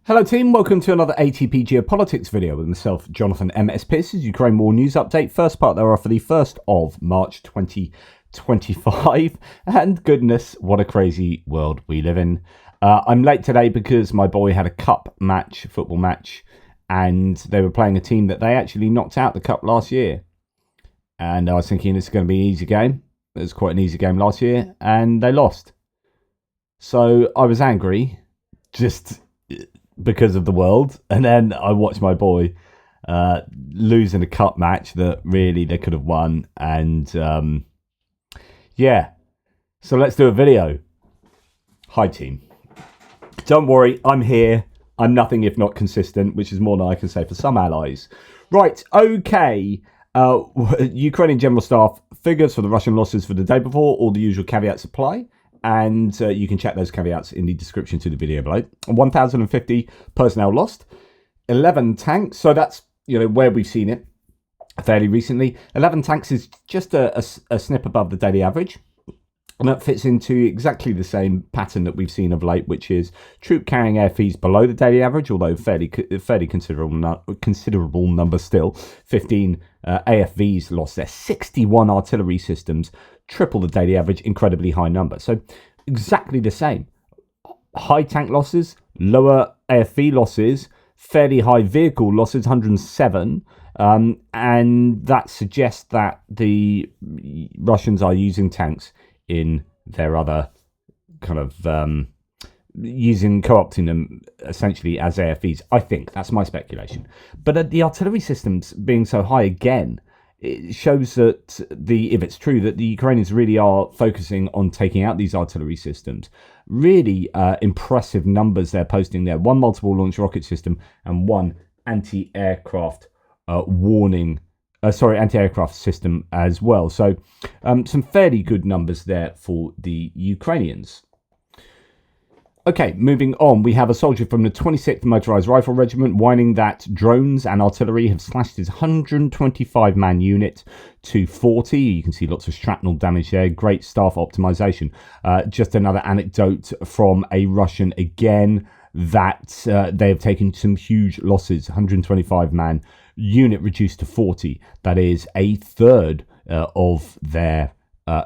Hello team, welcome to another ATP Geopolitics video with myself, Jonathan MS Pearce. Ukraine War News Update, first part thereof for the 1st of March 2025. And goodness, what a crazy world we live in. I'm late today because my boy had a cup match, football match, and they were playing a team that they actually knocked out the cup last year. And I was thinking it's going to be an easy game. It was quite an easy game last year, and they lost. So I was angry, just because of the world, and then I watched my boy lose in a cup match that really they could have won, and yeah, so let's do a video. Hi team, don't worry, I'm here. I'm nothing if not consistent, which is more than I can say for some allies. Right, okay. Ukrainian General Staff figures for the Russian losses for the day before. All the usual caveats apply. And you can check those caveats in the description to the video below. 1,050 personnel lost, 11 tanks. So that's, where we've seen it fairly recently. 11 tanks is just a snip above the daily average. And that fits into exactly the same pattern that we've seen of late, which is troop carrying AFVs below the daily average, although fairly considerable number still. 15 AFVs lost there. 61 artillery systems, triple the daily average, incredibly high number. So exactly the same. High tank losses, lower AFV losses, fairly high vehicle losses, 107. And that suggests that the Russians are using tanks in their other kind of co-opting them essentially as AFVs. I think that's my speculation. But the artillery systems being so high again, it shows that if it's true that the Ukrainians really are focusing on taking out these artillery systems. Really impressive numbers they're posting there. One multiple launch rocket system and one anti-aircraft anti-aircraft system as well. So some fairly good numbers there for the Ukrainians. Okay, moving on, we have a soldier from the 26th Motorized Rifle Regiment whining that drones and artillery have slashed his 125-man unit to 40. You can see lots of shrapnel damage there. Great staff optimization. Just another anecdote from a Russian again that they have taken some huge losses. 125-man unit reduced to 40. That is a third of their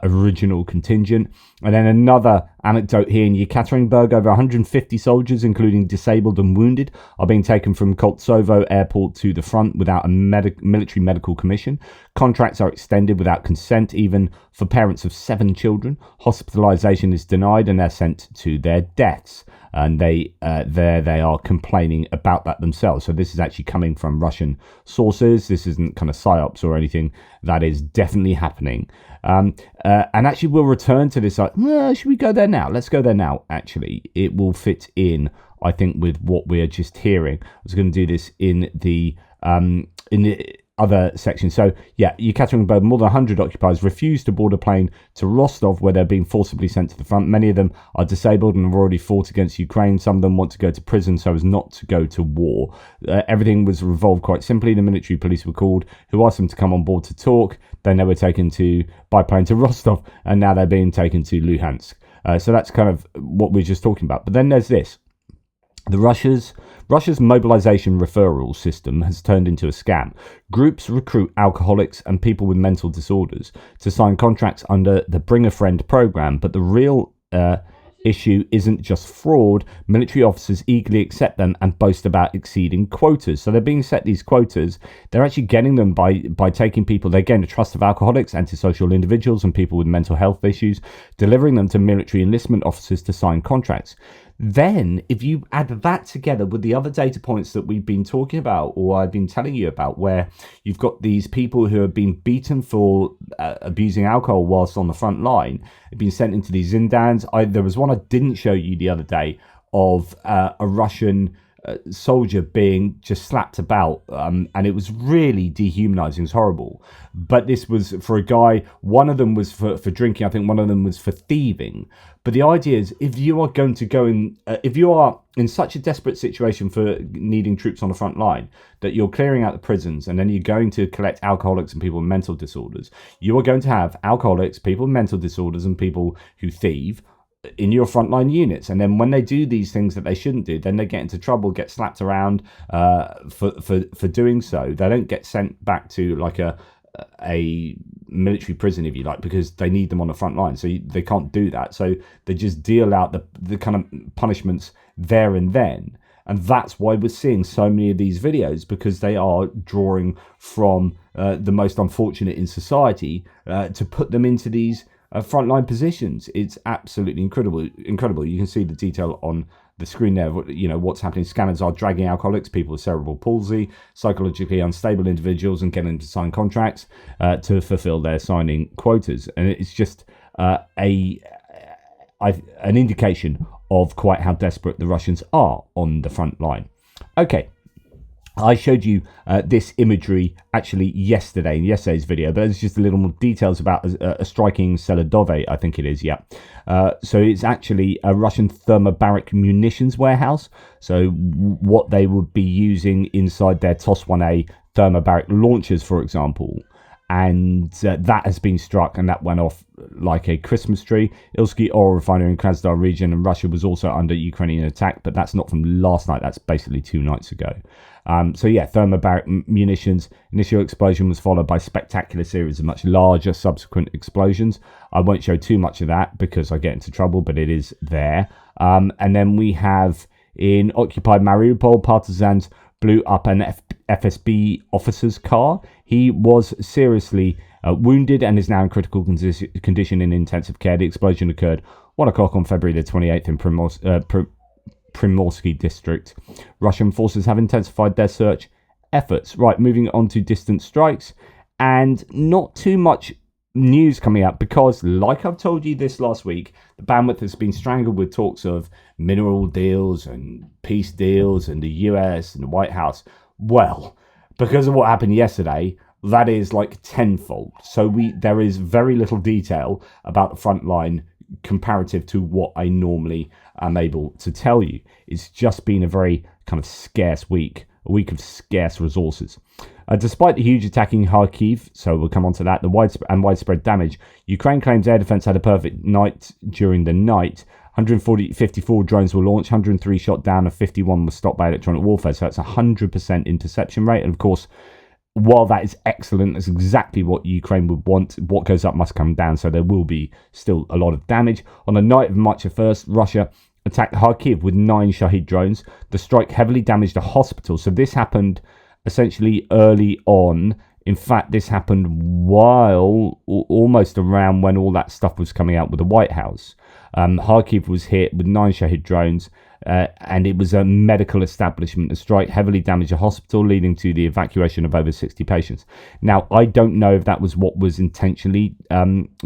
original contingent. And then another anecdote here in Yekaterinburg, over 150 soldiers, including disabled and wounded, are being taken from Koltsovo airport to the front without a military medical commission. Contracts are extended without consent, even for parents of 7 children. Hospitalization is denied and they're sent to their deaths. And they are complaining about that themselves. So this is actually coming from Russian sources. This isn't kind of psyops or anything. That is definitely happening. And actually, we'll return to this. Should we go there now? Let's go there now. Actually, it will fit in, I think, with what we're just hearing. I was going to do this in the other section. So yeah, Yekaterinburg, more than 100 occupiers refused to board a plane to Rostov, where they're being forcibly sent to the front. Many of them are disabled and have already fought against Ukraine. Some of them want to go to prison so as not to go to war. Everything was resolved quite simply. The military police were called, who asked them to come on board to talk. Then they were taken by plane to Rostov, and now they're being taken to Luhansk. So that's kind of what we're just talking about. But then there's this. Russia's mobilization referral system has turned into a scam. Groups recruit alcoholics and people with mental disorders to sign contracts under the Bring a Friend program, but the real issue isn't just fraud. Military officers eagerly accept them and boast about exceeding quotas. So they're being set these quotas. They're actually getting them by taking people. They gain the trust of alcoholics, antisocial individuals, and people with mental health issues, delivering them to military enlistment officers to sign contracts. Then, if you add that together with the other data points that we've been talking about, or I've been telling you about, where you've got these people who have been beaten for abusing alcohol whilst on the front line, have been sent into these zindans. There was one I didn't show you the other day of a Russian soldier being just slapped about, and it was really dehumanizing. It was horrible. But this was for a guy. One of them was for drinking. I think one of them was for thieving. But the idea is, if you are going to go in, if you are in such a desperate situation for needing troops on the front line, that you're clearing out the prisons and then you're going to collect alcoholics and people with mental disorders, you are going to have alcoholics, people with mental disorders, and people who thieve in your frontline units. And then when they do these things that they shouldn't do, then they get into trouble, get slapped around for doing so. They don't get sent back to like a military prison, if you like, because they need them on the front line. So they can't do that. So they just deal out the kind of punishments there and then. And that's why we're seeing so many of these videos, because they are drawing from the most unfortunate in society to put them into these frontline positions. It's absolutely incredible. You can see the detail on the screen there. You know what's happening. Scanners are dragging alcoholics, people with cerebral palsy, psychologically unstable individuals, and getting them to sign contracts to fulfill their signing quotas. And it's just an indication of quite how desperate the Russians are on the front line. Okay, I showed you this imagery actually yesterday in yesterday's video, but there's just a little more details about a striking Seladov, I think it is, yeah. So it's actually a Russian thermobaric munitions warehouse. So what they would be using inside their TOS-1A thermobaric launchers, for example. And that has been struck, and that went off like a Christmas tree. Ilsky oil refinery in Krasnodar region, and Russia was also under Ukrainian attack, but that's not from last night. That's basically 2 nights ago. So yeah, thermobaric munitions. Initial explosion was followed by a spectacular series of much larger subsequent explosions. I won't show too much of that because I get into trouble, but it is there. And then we have in occupied Mariupol, partisans blew up an FSB officer's car. He was seriously wounded and is now in critical condition in intensive care. The explosion occurred 1 o'clock on February the 28th in Primorsky district. Russian forces have intensified their search efforts. Right, moving on to distant strikes, and not too much news coming out because, like I've told you this last week, the bandwidth has been strangled with talks of mineral deals and peace deals and the US and the White House. Well, because of what happened yesterday, that is like tenfold. So there is very little detail about the front line comparative to what I normally am able to tell you. It's just been a very kind of scarce week, a week of scarce resources. Despite the huge attack in Kharkiv, so we'll come on to that, the widespread damage, Ukraine claims air defense had a perfect night during the night. 54 drones were launched, 103 shot down, and 51 were stopped by electronic warfare. So that's 100% interception rate. And of course, while that is excellent, that's exactly what Ukraine would want. What goes up must come down. So there will be still a lot of damage. On the night of March 1st, Russia attacked Kharkiv with 9 Shahid drones. The strike heavily damaged a hospital. So this happened essentially early on. In fact, this happened while, almost around when all that stuff was coming out with the White House. Kharkiv was hit with 9 Shahid drones, and it was a medical establishment. The strike heavily damaged a hospital, leading to the evacuation of over 60 patients. Now, I don't know if that was what was intentionally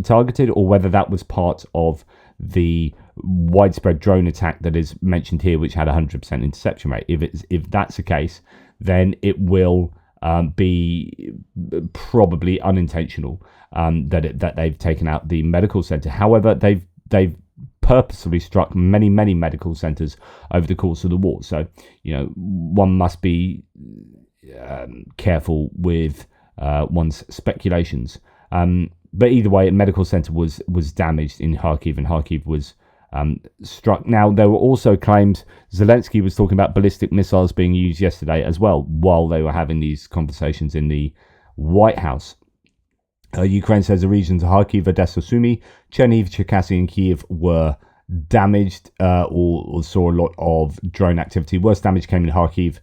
targeted, or whether that was part of the widespread drone attack that is mentioned here, which had 100% interception rate. If that's the case, then it will be probably unintentional that they've taken out the medical center. However, they've purposely struck many medical centers over the course of the war. So, you know, one must be careful with one's speculations. But either way, a medical center was damaged in Kharkiv, and Kharkiv was struck. Now, there were also claims Zelensky was talking about ballistic missiles being used yesterday as well, while they were having these conversations in the White House. Ukraine says the regions of Kharkiv, Odessa, Sumy, Chernihiv, Cherkasy, and Kiev were damaged or saw a lot of drone activity. Worst damage came in Kharkiv.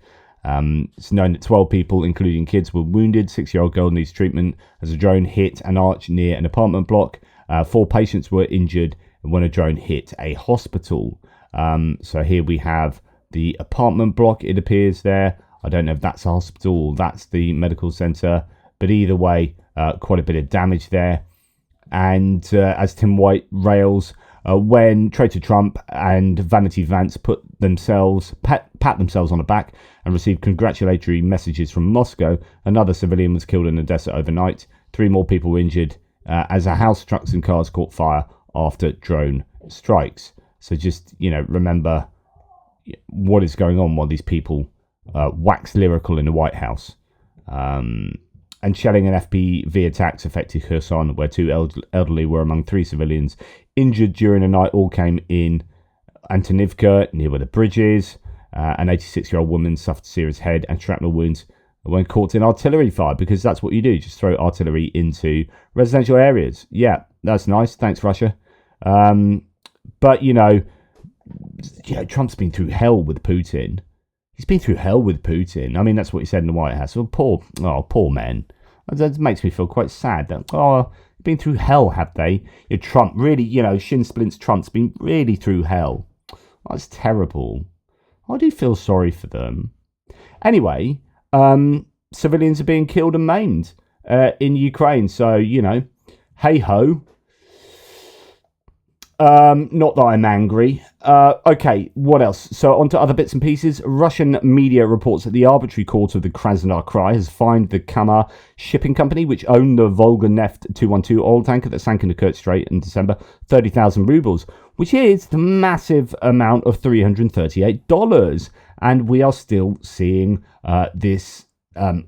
It's known that 12 people, including kids, were wounded. 6-year-old girl needs treatment as a drone hit an arch near an apartment block. 4 patients were injured when a drone hit a hospital. So here we have the apartment block, it appears there. I don't know if that's a hospital or that's the medical center, but either way, quite a bit of damage there. And as Tim White rails, when traitor Trump and Vanity Vance pat themselves on the back and received congratulatory messages from Moscow, another civilian was killed in Odessa overnight. 3 more people were injured as a house, trucks and cars caught fire after drone strikes. So just, you know, remember what is going on while these people wax lyrical in the White House. and shelling and FPV attacks affected Kherson, where 2 elderly were among 3 civilians injured during the night. All came in Antonivka, near where the bridge is. An 86-year-old woman suffered serious head and shrapnel wounds when caught in artillery fire, because that's what you do, just throw artillery into residential areas. Yeah, that's nice. Thanks, Russia. But, Trump's been through hell with Putin. He's been through hell with Putin. I mean, that's what he said in the White House. Well, poor men. That makes me feel quite sad. Been through hell, have they? Trump really, shin splints Trump's been really through hell. That's terrible. I do feel sorry for them. Anyway, civilians are being killed and maimed in Ukraine. So, hey ho. Not that I'm angry. Okay, what else? So on to other bits and pieces. Russian media reports that the arbitrary court of the Krasnodar Krai has fined the Kama shipping company, which owned the Volga Neft 212 oil tanker that sank in the Kerch Strait in December, 30,000 rubles, which is the massive amount of $338. And we are still seeing this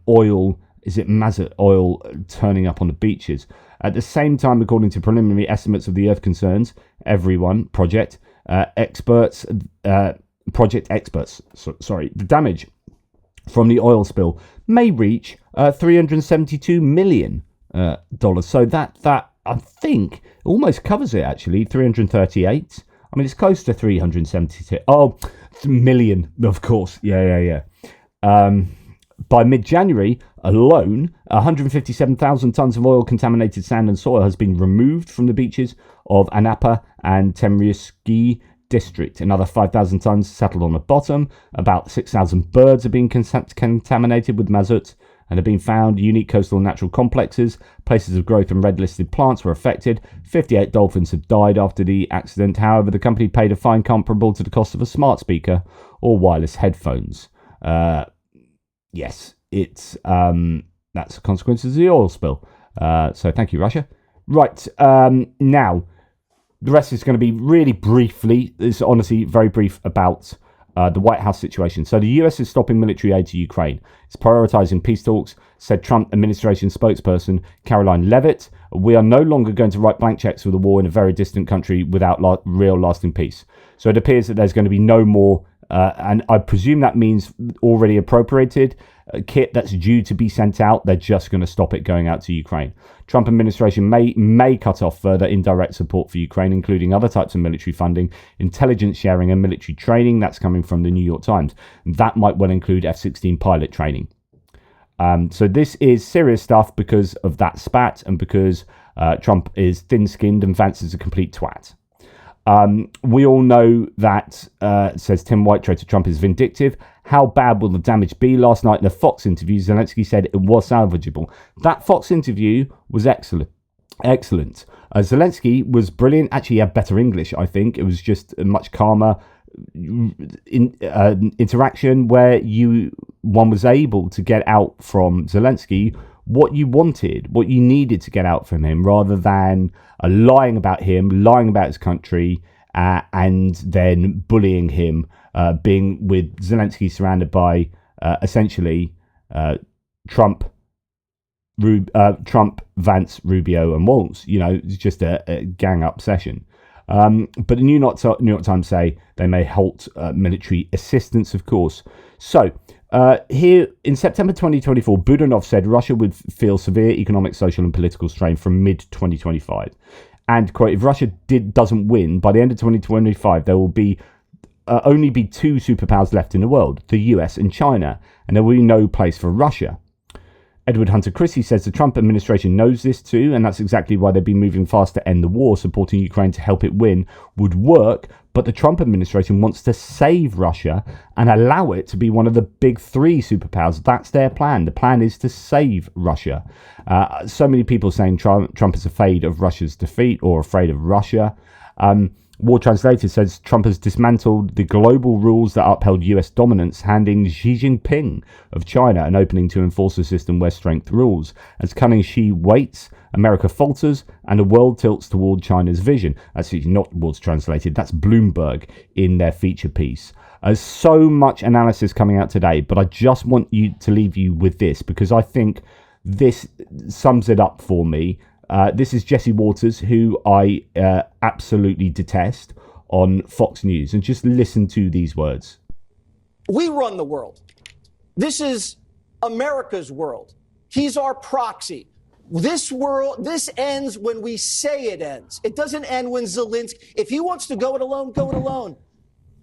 oil, is it Mazut oil, turning up on the beaches. At the same time, according to preliminary estimates of the Earth Concerns, project experts, the damage from the oil spill may reach $372 million. So that I think almost covers it, actually. 338. I mean, it's close to 372. Oh, million, of course. Yeah. By mid-January alone, 157,000 tons of oil-contaminated sand and soil has been removed from the beaches of Anapa and Temryusky district. Another 5,000 tons settled on the bottom. About 6,000 birds are being contaminated with mazut and have been found. Unique coastal natural complexes, places of growth and red-listed plants were affected. 58 dolphins have died after the accident. However, the company paid a fine comparable to the cost of a smart speaker or wireless headphones. Yes, it's that's the consequences of the oil spill. So thank you, Russia. Right, now, the rest is going to be really briefly, it's honestly very brief about the White House situation. So the US is stopping military aid to Ukraine. It's prioritizing peace talks, said Trump administration spokesperson Caroline Leavitt. We are no longer going to write blank checks for the war in a very distant country without real lasting peace. So it appears that there's going to be no more and I presume that means already appropriated kit that's due to be sent out. They're just going to stop it going out to Ukraine. Trump administration may cut off further indirect support for Ukraine, including other types of military funding, intelligence sharing and military training. That's coming from the New York Times. That might well include F-16 pilot training. So this is serious stuff because of that spat and because Trump is thin-skinned and fancies a complete twat. We all know that, says Tim White, Trump is vindictive. How bad will the damage be? Last night in a Fox interview, Zelensky said it was salvageable. That Fox interview was excellent. Zelensky was brilliant. Actually, he had better English, I think. It was just a much calmer interaction where one was able to get out from Zelensky what you wanted, what you needed to get out from him, rather than lying about him, lying about his country, and then bullying him, being with Zelensky surrounded by essentially Trump, Vance, Rubio, and Walz. It's just a gang-up session. But the New York Times say they may halt military assistance, of course. So, here in September 2024, Budanov said Russia would feel severe economic, social, and political strain from mid-2025. And, quote, if Russia doesn't win, by the end of 2025, there will be only be two superpowers left in the world, the US and China, and there will be no place for Russia. Edward Hunter Christie says the Trump administration knows this too, and that's exactly why they've been moving fast to end the war. Supporting Ukraine to help it win would work, but the Trump administration wants to save Russia and allow it to be one of the big three superpowers. That's their plan. The plan is to save Russia. So many people saying Trump is afraid of Russia's defeat or afraid of Russia. War Translated says Trump has dismantled the global rules that upheld US dominance, handing Xi Jinping of China an opening to enforce a system where strength rules. As cunning Xi waits, America falters, and the world tilts toward China's vision. That's not War Translated, that's Bloomberg in their feature piece. There's so much analysis coming out today, but I just want to leave you with this, because I think this sums it up for me. This is Jesse Waters, who I absolutely detest, on Fox News. And just listen to these words. We run the world. This is America's world. He's our proxy. This ends when we say it ends. It doesn't end when Zelensky, if he wants to go it alone, go it alone.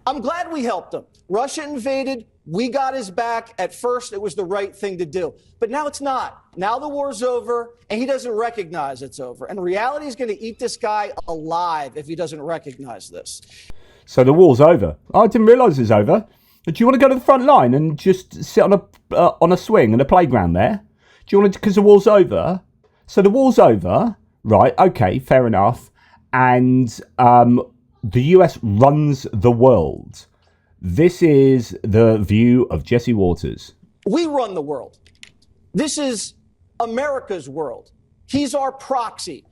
I'm glad we helped him. Russia invaded. We got his back. At first, it was the right thing to do. But now it's not. Now the war's over, and he doesn't recognize it's over. And reality is going to eat this guy alive if he doesn't recognize this. So the war's over. I didn't realise it was over. Do you want to go to the front line and just sit on a swing in a playground there? Do you want to, because the war's over? So the war's over, right? Okay, fair enough. And the US runs the world. This is the view of Jesse Waters. We run the world. This is America's world. He's our proxy.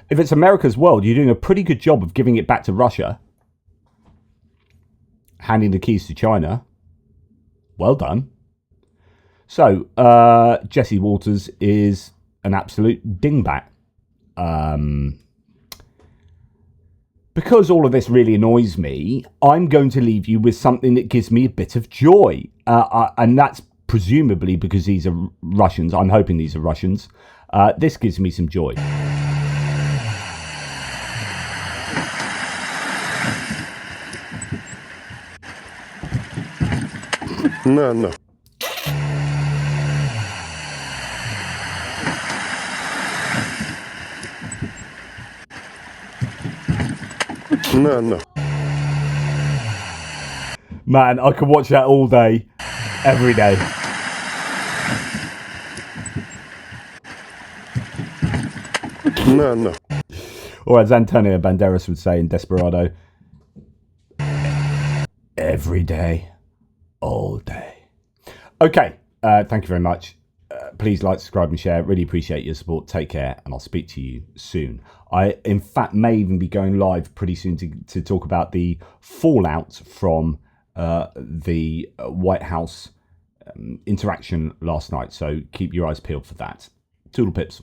If it's America's world, you're doing a pretty good job of giving it back to Russia. Handing the keys to China. Well done. So, Jesse Waters is an absolute dingbat. Because all of this really annoys me, I'm going to leave you with something that gives me a bit of joy. And that's presumably because these are Russians. I'm hoping these are Russians. This gives me some joy. No. No. Man, I could watch that all day, every day. No. Or as Antonio Banderas would say in Desperado, every day, all day. Okay, thank you very much. Please like, subscribe and share. Really appreciate your support. Take care, and I'll speak to you soon. I, in fact, may even be going live pretty soon to talk about the fallout from the White House interaction last night. So keep your eyes peeled for that. Toodle pips.